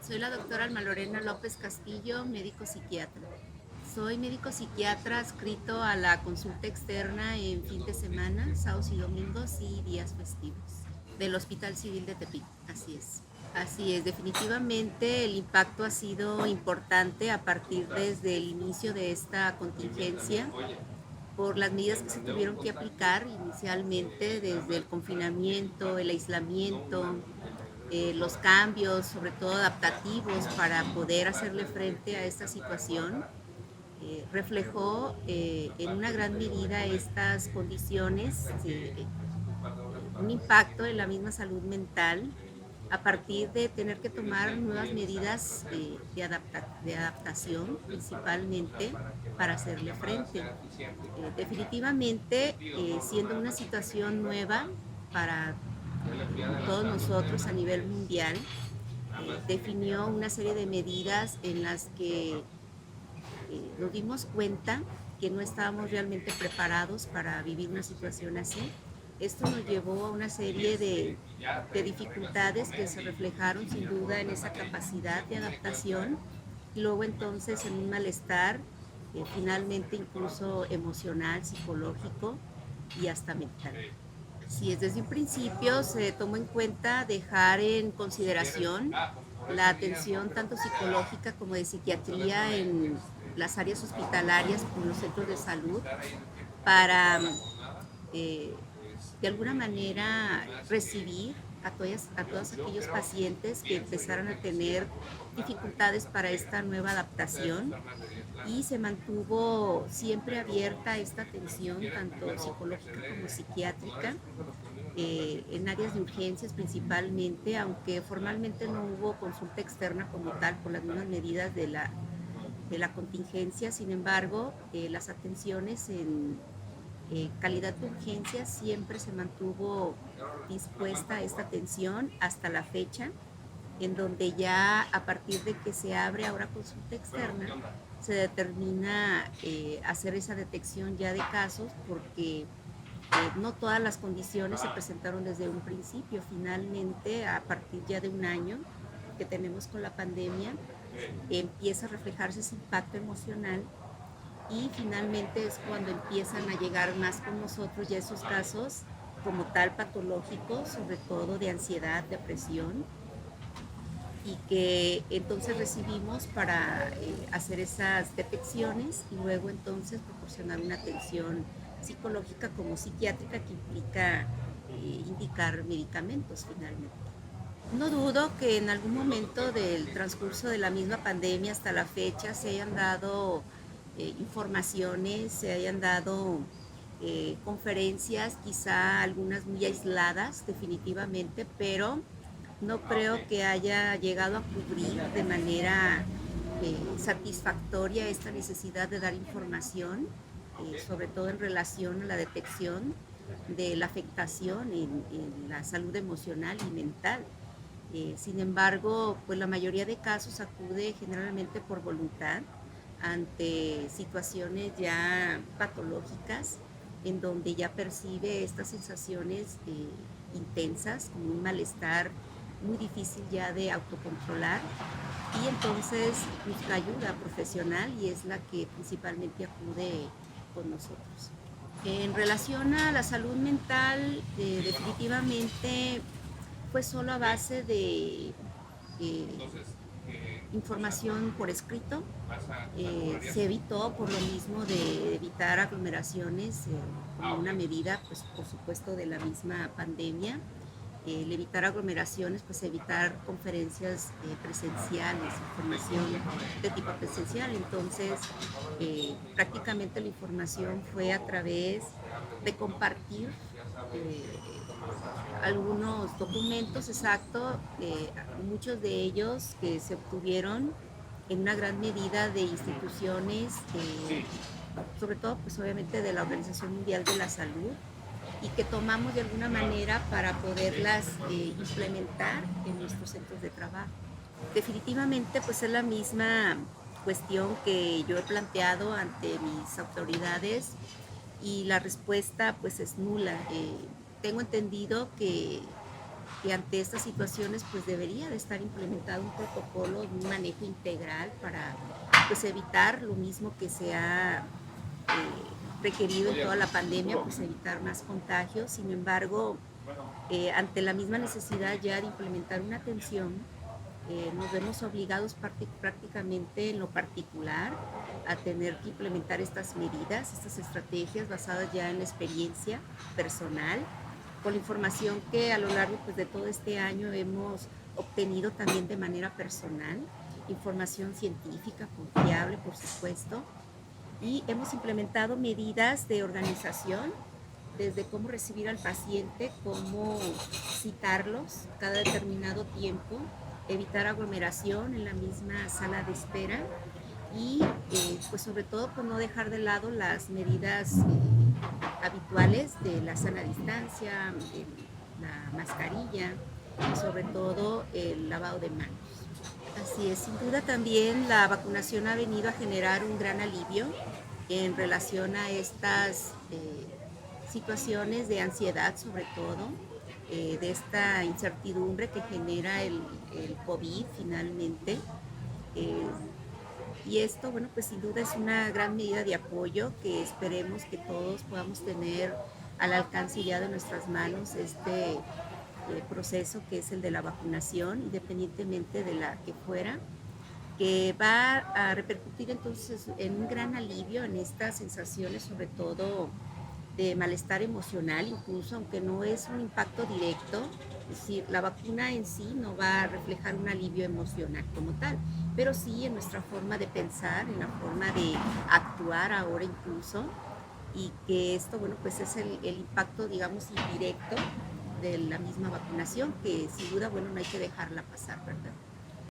Soy la doctora Alma Lorena López Castillo, médico psiquiatra. Soy médico psiquiatra adscrito a la consulta externa en fin de semana, sábados y domingos y días festivos del Hospital Civil de Tepic. Así es. Así es, definitivamente el impacto ha sido importante a partir desde el inicio de esta contingencia por las medidas que se tuvieron que aplicar inicialmente desde el confinamiento, el aislamiento, los cambios, sobre todo adaptativos, para poder hacerle frente a esta situación, reflejó en una gran medida estas condiciones, un impacto en la misma salud mental a partir de tener que tomar nuevas medidas de adaptación, principalmente para hacerle frente. Definitivamente, siendo una situación nueva para todos nosotros a nivel mundial, definió una serie de medidas en las que nos dimos cuenta que no estábamos realmente preparados para vivir una situación así. Esto nos llevó a una serie de dificultades que se reflejaron sin duda en esa capacidad de adaptación y luego entonces en un malestar, finalmente incluso emocional, psicológico y hasta mental. Sí, es desde un principio se tomó en cuenta dejar en consideración la atención tanto psicológica como de psiquiatría en las áreas hospitalarias como los centros de salud para eh, de alguna manera recibir a todos aquellos pacientes que empezaron a tener dificultades para esta nueva adaptación y se mantuvo siempre abierta esta atención tanto psicológica como psiquiátrica en áreas de urgencias principalmente, aunque formalmente no hubo consulta externa como tal por las mismas medidas de la contingencia. Sin embargo, las atenciones en calidad de urgencia siempre se mantuvo dispuesta a esta atención hasta la fecha, en donde ya a partir de que se abre ahora consulta externa, se determina hacer esa detección ya de casos, porque no todas las condiciones se presentaron desde un principio. Finalmente, a partir ya de un año que tenemos con la pandemia, empieza a reflejarse ese impacto emocional y finalmente es cuando empiezan a llegar más con nosotros ya esos casos como tal patológicos, sobre todo de ansiedad, depresión, y que entonces recibimos para hacer esas detecciones y luego entonces proporcionar una atención psicológica como psiquiátrica que implica indicar medicamentos finalmente. No dudo que en algún momento del transcurso de la misma pandemia hasta la fecha se hayan dado informaciones, se hayan dado conferencias, quizá algunas muy aisladas definitivamente, pero no creo que haya llegado a cubrir de manera satisfactoria esta necesidad de dar información, sobre todo en relación a la detección de la afectación en la salud emocional y mental. Sin embargo, pues la mayoría de casos acude generalmente por voluntad ante situaciones ya patológicas en donde ya percibe estas sensaciones intensas, como un malestar muy difícil ya de autocontrolar y entonces busca ayuda profesional y es la que principalmente acude con nosotros. En relación a la salud mental, definitivamente fue solo a base de eh, información por escrito. Se evitó por lo mismo de evitar aglomeraciones como una medida, pues por supuesto, de la misma pandemia. El evitar aglomeraciones, pues evitar conferencias presenciales, información de tipo presencial. Entonces, prácticamente la información fue a través de compartir algunos documentos, exacto, muchos de ellos que se obtuvieron en una gran medida de instituciones, sobre todo pues obviamente de la Organización Mundial de la Salud, y que tomamos de alguna manera para poderlas implementar en nuestros centros de trabajo. Definitivamente pues es la misma cuestión que yo he planteado ante mis autoridades y la respuesta pues es nula. Tengo entendido que que ante estas situaciones pues debería de estar implementado un protocolo de un manejo integral para pues evitar lo mismo que se ha requerido en toda la pandemia, pues evitar más contagios. Sin embargo, ante la misma necesidad ya de implementar una atención, nos vemos obligados prácticamente en lo particular a tener que implementar estas medidas, estas estrategias basadas ya en la experiencia personal, con la información que a lo largo pues, de todo este año hemos obtenido también de manera personal, información científica confiable, por supuesto, y hemos implementado medidas de organización, desde cómo recibir al paciente, cómo citarlos cada determinado tiempo, evitar aglomeración en la misma sala de espera y pues sobre todo pues no dejar de lado las medidas habituales de la sana distancia, la mascarilla y sobre todo el lavado de manos. Así es, sin duda también la vacunación ha venido a generar un gran alivio en relación a estas situaciones de ansiedad, sobre todo, de esta incertidumbre que genera el COVID finalmente. Eh, y esto, bueno, pues sin duda es una gran medida de apoyo que esperemos que todos podamos tener al alcance ya de nuestras manos este proceso que es el de la vacunación, independientemente de la que fuera, que va a repercutir entonces en un gran alivio en estas sensaciones, sobre todo de malestar emocional, incluso aunque no es un impacto directo, es decir, la vacuna en sí no va a reflejar un alivio emocional como tal, pero sí en nuestra forma de pensar, en la forma de actuar ahora incluso, y que esto, bueno, pues es el impacto, digamos, indirecto de la misma vacunación, que sin duda, bueno, no hay que dejarla pasar, ¿verdad?